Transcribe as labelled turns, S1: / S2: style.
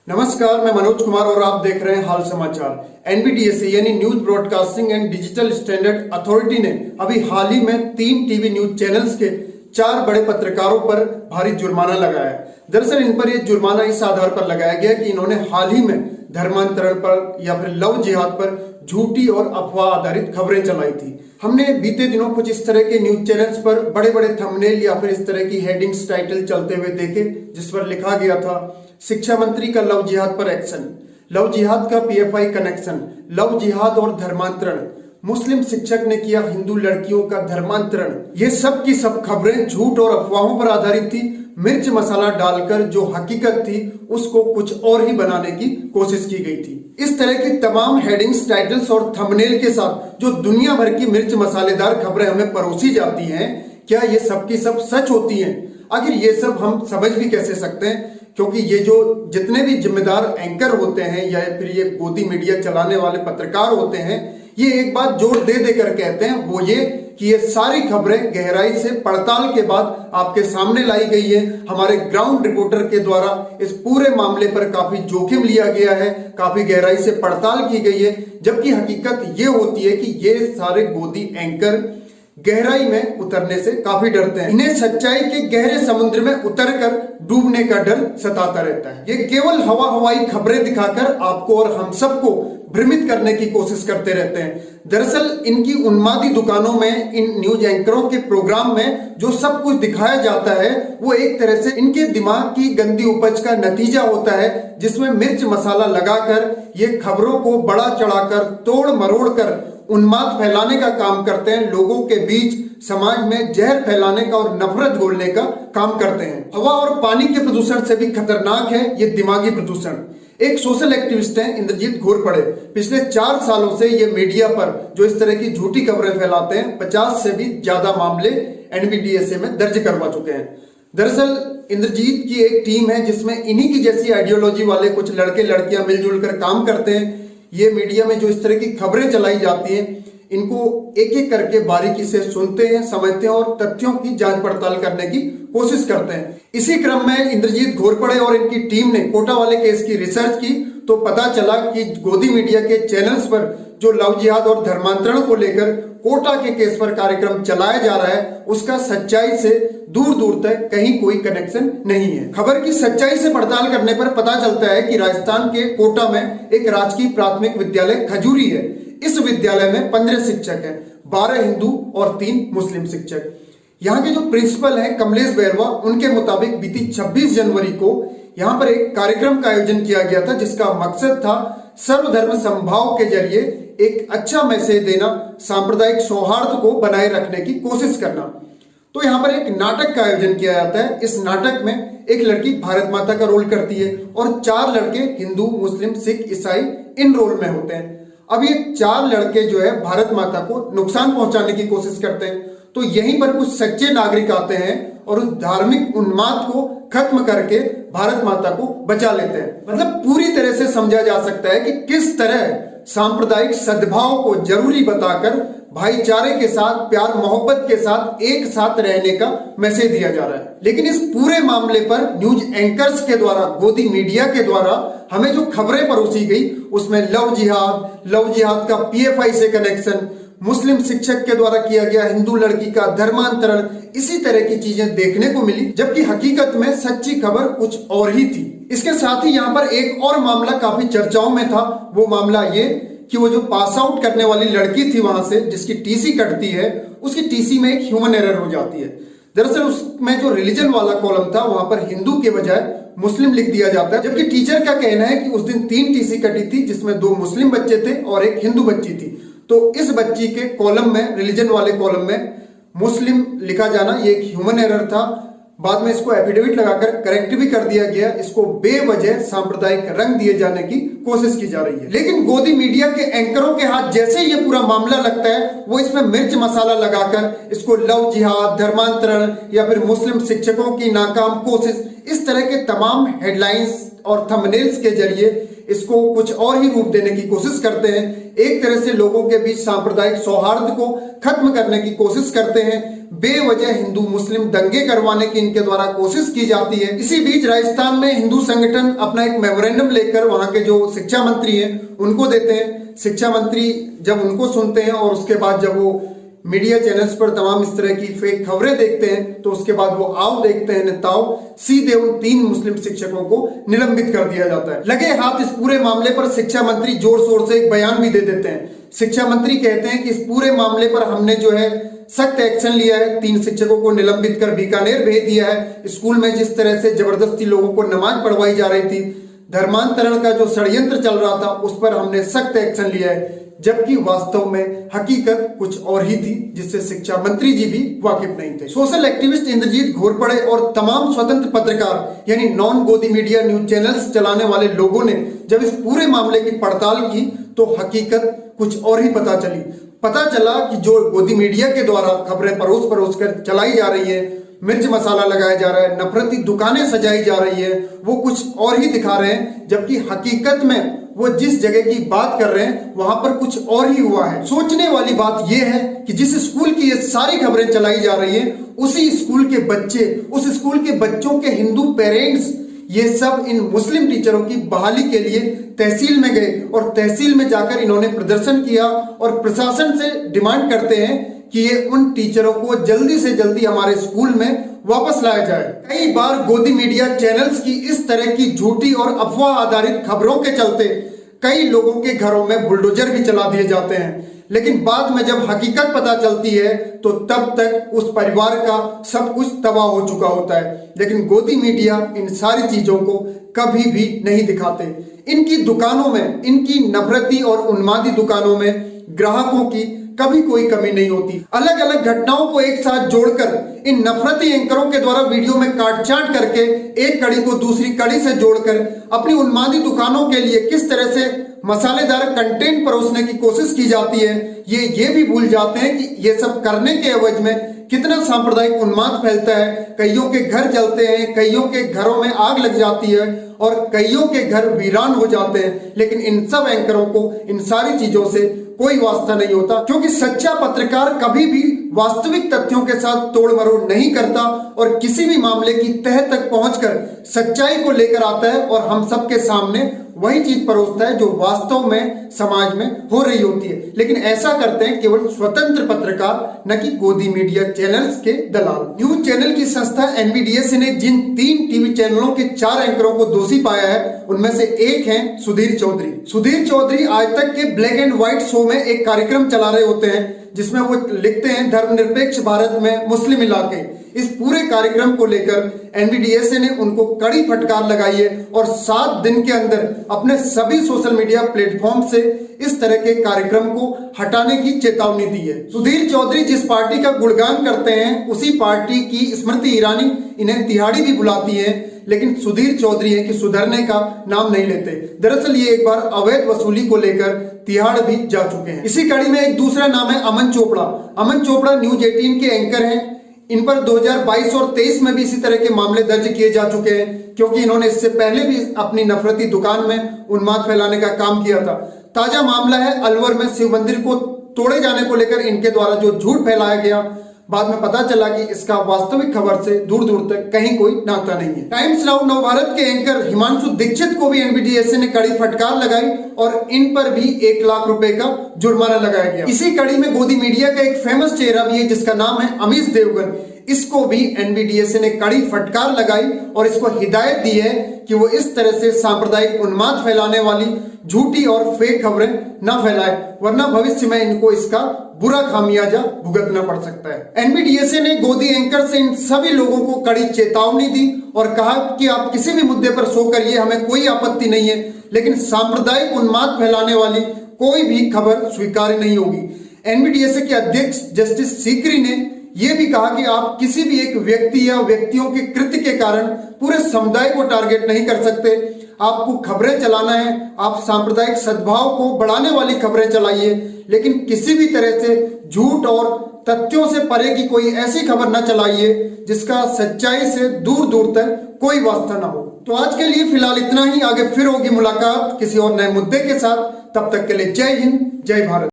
S1: नमस्कार, मैं मनोज कुमार और आप देख रहे हैं हाल समाचार। एनबीटीएसए यानी news broadcasting and digital standard authority ने अभी हाल ही में 3 टीवी न्यूज चैनल्स के 4 बड़े पत्रकारों पर भारी जुर्माना लगाया। दरअसल इन पर यह जुर्माना इस आधार पर लगाया गया कि इन्होंने हाल ही में धर्मांतरण पर या फिर लव जिहाद पर झूठी और अफवाह आधारित खबरें चलाई थी। हमने बीते दिनों कुछ इस तरह के न्यूज चैनल्स पर बड़े बड़े थंबनेल या फिर इस तरह की हेडिंग्स टाइटल चलते हुए देखे, जिस पर लिखा गया था शिक्षा मंत्री का लव जिहाद पर एक्शन, लव जिहाद का पीएफआई कनेक्शन, लव जिहाद और धर्मांतरण, मुस्लिम शिक्षक ने किया हिंदू लड़कियों का धर्मांतरण। ये सब की सब खबरें झूठ और अफवाहों पर आधारित थी। मिर्च मसाला डालकर जो हकीकत थी उसको कुछ और ही बनाने की कोशिश की गई थी। इस तरह की तमाम हेडिंग्स, टाइटल्स और थंबनेल के साथ जो दुनिया भर की मिर्च मसालेदार खबरें हमें परोसी जाती हैं, क्या ये सब की सब सच होती हैं? आखिर ये सब हम समझ भी कैसे सकते हैं? क्योंकि ये जो जितने भी जिम्मेदार एंकर होते हैं या फिर ये गोदी मीडिया चलाने वाले पत्रकार होते हैं, ये एक बात जोर दे देकर कहते हैं, वो ये कि ये सारी खबरें गहराई से पड़ताल के बाद आपके सामने लाई गई है। हमारे ग्राउंड रिपोर्टर के द्वारा इस पूरे मामले पर काफी जोखिम लिया गया है, काफी गहराई से पड़ताल की गई है, जबकि हकीकत ये होती है कि ये सारे गोदी एंकर गहराई में उतरने से काफी डरते हैं। इन्हें सच्चाई के गहरे समुद्र में उतरकर डूबने का डर सताता रहता है। ये केवल हवाई खबरें दिखाकर आपको और हम सबको भ्रमित करने की कोशिश करते रहते हैं। दरअसल इनकी उन्मादी दुकानों में, इन न्यूज एंकरों के प्रोग्राम में जो सब कुछ दिखाया जाता है वो एक तरह से इनके दिमाग की गंदी उपज का नतीजा होता है, जिसमें मिर्च मसाला लगाकर ये खबरों को बड़ा चढ़ाकर, तोड़ मरोड़ कर उन्माद फैलाने का काम करते हैं। लोगों के बीच समाज में जहर फैलाने का और नफरत घोलने का काम करते हैं। हवा और पानी के प्रदूषण से भी खतरनाक है ये दिमागी प्रदूषण। एक सोशल एक्टिविस्ट हैं इंद्रजीत घोरपड़े। पिछले 4 सालों से ये मीडिया पर जो इस तरह की झूठी खबरें फैलाते हैं, 50 से भी ज्यादा मामले एनबीटीएसए में दर्ज करवा चुके हैं। दरअसल इंद्रजीत की एक टीम है जिसमें इन्हीं की जैसी आइडियोलॉजी वाले कुछ लड़के लड़कियां मिलजुल कर काम करते हैं। ये मीडिया में जो इस तरह की खबरें चलाई जाती हैं, इनको एक एक करके बारीकी से सुनते हैं, समझते हैं और तथ्यों की जांच पड़ताल करने की कोशिश करते हैं। इसी क्रम में इंद्रजीत घोरपड़े और इनकी टीम ने कोटा वाले केस की रिसर्च की तो पता चला कि गोदी मीडिया के चैनल्स पर जो लव जिहाद और धर्मांतरण को लेकर कोटा के केस पर कार्यक्रम चलाया जा रहा है, उसका सच्चाई से दूर दूर तक कहीं कोई कनेक्शन नहीं है। खबर की सच्चाई से पड़ताल करने पर पता चलता है कि राजस्थान के कोटा में एक राजकीय प्राथमिक विद्यालय खजूरी है। इस विद्यालय में 15 शिक्षक हैं, 12 हिंदू और 3 मुस्लिम शिक्षक। यहाँ के जो प्रिंसिपल हैं कमलेश बैरवा, उनके मुताबिक बीती 26 जनवरी को यहाँ पर एक कार्यक्रम का आयोजन किया गया था, जिसका मकसद था सर्वधर्म समभाव के जरिए एक अच्छा मैसेज देना, सांप्रदायिक सौहार्द को बनाए रखने की कोशिश करना। तो यहाँ पर एक नाटक का आयोजन किया जाता है। इस नाटक में एक लड़की भारत माता का रोल करती है और 4 लड़के हिंदू, मुस्लिम, सिख, ईसाई इन रोल में होते हैं। अब ये 4 लड़के जो है भारत माता को नुकसान पहुंचाने की कोशिश करते हैं। तो यहीं पर कुछ सच्चे नागरिक आते हैं और उस धार्मिक उन्माद को खत्म करके भारत माता को बचा लेते हैं। मतलब पूरी तरह से समझा जा सकता है कि किस तरह सांप्रदायिक सद्भाव को जरूरी बताकर भाईचारे के साथ, प्यार मोहब्बत के साथ एक साथ रहने का मैसेज दिया जा रहा है। लेकिन इस पूरे मामले पर न्यूज एंकर्स के द्वारा, गोदी मीडिया के द्वारा हमें जो खबरें परोसी गई, उसमें लव जिहाद का पीएफआई से कनेक्शन, मुस्लिम शिक्षक के द्वारा किया गया हिंदू लड़की का धर्मांतरण, इसी तरह की चीजें देखने को मिली, जबकि हकीकत में सच्ची खबर कुछ और ही थी। इसके साथ ही यहाँ पर एक और मामला काफी चर्चाओं में था। वो मामला ये कि वो जो पास आउट करने वाली लड़की थी वहां से, जिसकी टीसी कटती है, उसकी टीसी में एक ह्यूमन एरर हो जाती है। दरअसल उसमें जो रिलीजन वाला कॉलम था वहां पर हिंदू के बजाय मुस्लिम लिख दिया जाता है, जबकि टीचर का कहना है कि उस दिन 3 टीसी कटी थी, जिसमें 2 मुस्लिम बच्चे थे और एक हिंदू बच्ची थी। तो इस बच्ची के कॉलम में, रिलीजन वाले कॉलम में मुस्लिम लिखा जाना ये एक ह्यूमन एरर था। बाद में इसको एफिडेविट लगाकर करेक्ट भी कर दिया गया। इसको बेवजह सांप्रदायिक रंग दिए जाने की कोशिश की जा रही है। लेकिन गोदी मीडिया के एंकरों के हाथ जैसे ये पूरा मामला लगता है, वो इसमें मिर्च मसाला लगाकर इसको लव जिहाद, धर्मांतरण या फिर मुस्लिम शिक्षकों की नाकाम कोशिश, इस तरह के तमाम हेडलाइंस और थंबनेल्स के जरिए इसको कुछ और ही रूप देने की कोशिश करते हैं। एक तरह से लोगों के बीच सांप्रदायिक सौहार्द को खत्म करने की कोशिश करते हैं। बेवजह हिंदू मुस्लिम दंगे करवाने की इनके द्वारा कोशिश की जाती है। इसी बीच राजस्थान में हिंदू संगठन अपना एक मेमोरेंडम लेकर वहां के जो शिक्षा मंत्री हैं उनको देते हैं। शिक्षा मंत्री जब उनको सुनते हैं और उसके बाद जब वो मीडिया चैनल्स पर तमाम इस तरह की फेक खबरें देखते हैं तो उसके बाद वो आओ देखते हैं नेताओं, सीधे उन 3 मुस्लिम शिक्षकों को निलंबित कर दिया जाता है। लगे हाथ इस पूरे मामले पर शिक्षा मंत्री जोर शोर से एक बयान भी दे देते हैं। शिक्षा मंत्री कहते हैं कि इस पूरे मामले पर हमने जो है सख्त एक्शन लिया है। 3 शिक्षकों को निलंबित कर बीकानेर भेज दिया है। स्कूल में जिस तरह से जबरदस्ती लोगों को नमाज पढ़वाई जा रही थी, धर्मांतरण का जो षड्यंत्र चल रहा था, उस पर हमने सख्त एक्शन लिया है। जबकि वास्तव में हकीकत कुछ और ही थी जिससे शिक्षा मंत्री जी भी वाकिफ नहीं थे। सोशल एक्टिविस्ट इंद्रजीत घोरपड़े और तमाम स्वतंत्र पत्रकार यानी नॉन गोदी मीडिया न्यूज चैनल्स चलाने वाले लोगों ने जब इस पूरे मामले की पड़ताल की तो हकीकत कुछ और ही पता चली। पता चला कि जो गोदी मीडिया के द्वारा खबरें परोस कर चलाई जा रही है, मिर्च मसाला लगाया जा रहा है, नफरती दुकानें सजाई जा रही है, वो कुछ और ही दिखा रहे हैं। जबकि हकीकत में वो जिस जगह की बात कर रहे हैं वहां पर कुछ और ही हुआ है। सोचने वाली बात यह है कि जिस स्कूल की ये सारी खबरें चलाई जा रही हैं, उसी स्कूल के बच्चे, उस स्कूल के बच्चों के हिंदू पेरेंट्स, ये सब इन मुस्लिम टीचरों की बहाली के लिए तहसील में गए और तहसील में जाकर इन्होंने प्रदर्शन किया और प्रशासन से डिमांड करते हैं कि ये उन टीचरों को जल्दी से जल्दी हमारे स्कूल में वापस लाया जाए। कई बार गोदी मीडिया चैनल्स की इस तरह की झूठी और अफवाह आधारित खबरों के चलते कई लोगों के घरों में बुलडोजर भी चला दिए जाते हैं, लेकिन बाद में जब हकीकत पता चलती है तो तब तक उस परिवार का सब कुछ तबाह हो चुका होता है। लेकिन गोदी मीडिया इन सारी चीजों को कभी भी नहीं दिखाते। इनकी दुकानों में, इनकी नफरती और उन्मादी दुकानों में ग्राहकों की कभी कोई कमी नहीं होती। अलग अलग घटनाओं को एक साथ जोड़कर इन नफरती एंकरों के द्वारा वीडियो में काट छांट करके एक कड़ी को दूसरी कड़ी से जोड़कर अपनी उन्मादी दुकानों के लिए किस तरह से मसालेदार कंटेंट परोसने की कोशिश की जाती है, ये भी भूल जाते हैं कि ये सब करने के एवज में कितना सांप्रदायिक उन्माद फैलता है। कईयों के घर जलते हैं, कईयों के घरों में आग लग जाती है और कईयों के घर वीरान हो जाते हैं। लेकिन इन सब एंकरों को इन सारी चीजों से कोई वास्ता नहीं होता, क्योंकि सच्चा पत्रकार कभी भी वास्तविक तथ्यों के साथ तोड़ मरोड़ नहीं करता और किसी भी मामले की तह तक पहुंचकर सच्चाई को लेकर आता है और हम सबके सामने वही चीज परोसता है जो वास्तव में समाज में हो रही होती है। लेकिन ऐसा करते हैं केवल स्वतंत्र पत्रकार, न कि गोदी मीडिया चैनल्स के दलाल। न्यूज चैनल की संस्था एनबीडीएस ने जिन 3 टीवी चैनलों के 4 एंकरों को दोषी पाया है, उनमें से एक हैं सुधीर चौधरी। सुधीर चौधरी आज तक के ब्लैक एंड व्हाइट शो में एक कार्यक्रम चला रहे होते हैं जिसमें वो लिखते हैं धर्मनिरपेक्ष भारत में मुस्लिम इलाके। इस पूरे कार्यक्रम को लेकर एनबीडीएस ने उनको कड़ी फटकार लगाई है और 7 दिन के अंदर अपने सभी सोशल मीडिया प्लेटफॉर्म से इस तरह के कार्यक्रम को हटाने की चेतावनी दी है। सुधीर चौधरी जिस पार्टी का गुणगान करते हैं, उसी पार्टी की स्मृति ईरानी इन्हें तिहाड़ी भी बुलाती है, लेकिन सुधीर चौधरी है कि सुधरने का नाम नहीं लेते। दरअसल ये एक बार अवैध वसूली को लेकर तिहाड़ भी जा चुके हैं। इसी कड़ी में एक दूसरा नाम है अमन चोपड़ा। अमन चोपड़ा न्यूज 18 के एंकर हैं। इन पर 2022 और 23 में भी इसी तरह के मामले दर्ज किए जा चुके हैं, क्योंकि इन्होंने इससे पहले भी अपनी नफरती दुकान में उन्माद फैलाने का काम किया था। ताजा मामला है अलवर में शिव मंदिर को तोड़े जाने को लेकर इनके द्वारा जो झूठ फैलाया गया, बाद में पता चला कि इसका वास्तविक खबर से दूर दूर तक कहीं कोई नाता नहीं है। टाइम्स नाउ नवभारत के एंकर हिमांशु दीक्षित को भी एनबीडीएस ने कड़ी फटकार लगाई और इन पर भी 1 लाख रुपए का जुर्माना लगाया गया। इसी कड़ी में गोदी मीडिया का एक फेमस चेहरा भी है जिसका नाम है अमीश देवगन। इसको भी एनबीडीएस ने कड़ी फटकार लगाई और इसको हिदायत दी है कि वो इस तरह से सांप्रदायिक उन्माद फैलाने वाली झूठी और फेक खबरें न फैलाए, वरना भविष्य में इनको इसका बुरा खामियाजा भुगतना पड़ सकता है। एनबीडीएस ने गोदी एंकर से इन सभी लोगों को कड़ी चेतावनी दी और कहा कि आप किसी भी मुद्दे पर शो करिए, हमें कोई आपत्ति नहीं है, लेकिन सांप्रदायिक उन्माद फैलाने वाली कोई भी खबर स्वीकार्य नहीं होगी। एनबीडीएस के अध्यक्ष जस्टिस सीकरी ने ये भी कहा कि आप किसी भी एक व्यक्ति या व्यक्तियों के कृत्य के कारण पूरे समुदाय को टारगेट नहीं कर सकते। आपको खबरें चलाना है, आप सांप्रदायिक सद्भाव को बढ़ाने वाली खबरें चलाइए, लेकिन किसी भी तरह से झूठ और तथ्यों से परे की कोई ऐसी खबर न चलाइए जिसका सच्चाई से दूर दूर तक कोई वास्ता ना हो। तो आज के लिए फिलहाल इतना ही। आगे फिर होगी मुलाकात किसी और नए मुद्दे के साथ। तब तक के लिए जय हिंद, जय भारत।